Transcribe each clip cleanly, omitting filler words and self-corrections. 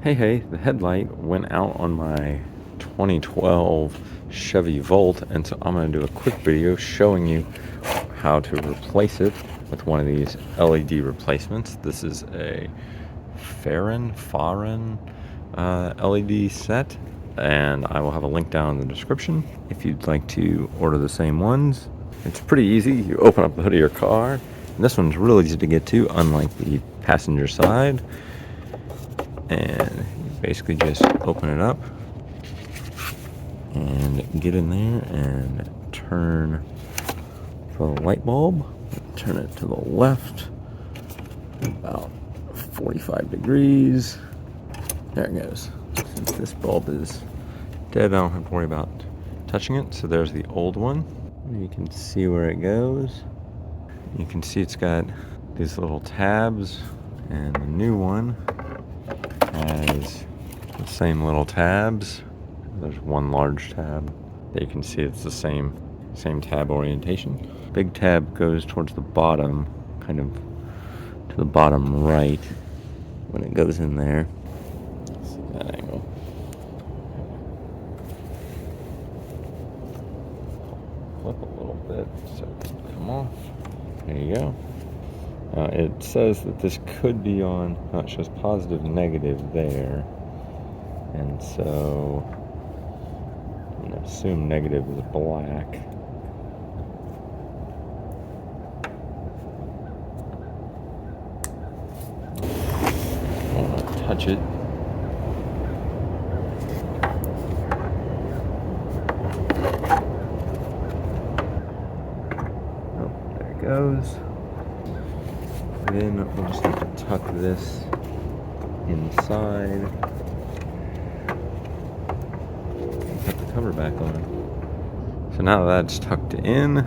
Hey, the headlight went out on my 2012 Chevy Volt, and so I'm going to do a quick video showing you how to replace it with one of these LED replacements. This is a Farren LED set, and I will have a link down in the description if you'd like to order the same ones. It's pretty easy. You open up the hood of your car, and this one's really easy to get to, unlike the passenger side. And you basically just open it up and get in there and turn the light bulb. Turn it to the left about 45 degrees. There it goes. Since this bulb is dead, I don't have to worry about touching it. So there's the old one. You can see where it goes. You can see it's got these little tabs, and the new one has the same little tabs. There's one large tab that you can see it's the same tab orientation. Big tab goes towards the bottom, kind of to the bottom right when it goes in there. Let's see that angle. Flip a little bit so it can come off. There you go. It says that this could be on, it shows positive, negative there. And so, I'm going to assume negative is black. I don't want to touch it. Oh, there it goes. Then we'll just need to tuck this inside. Put the cover back on. So now that that's tucked in,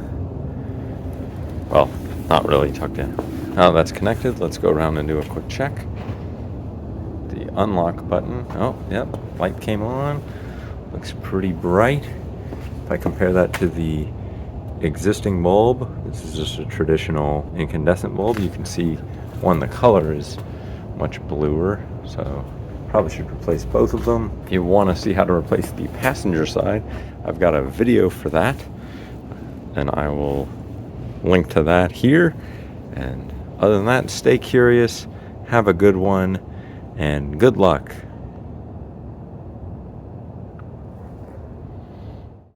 well, not really tucked in. Now that's connected, let's go around and do a quick check. The unlock button, oh, yep, light came on. Looks pretty bright. If I compare that to the existing bulb, this is just a traditional incandescent bulb. You can see, one, the color is much bluer, so probably should replace both of them. If you want to see how to replace the passenger side, I've got a video for that, and I will link to that here. And other than that, stay curious, have a good one, and good luck.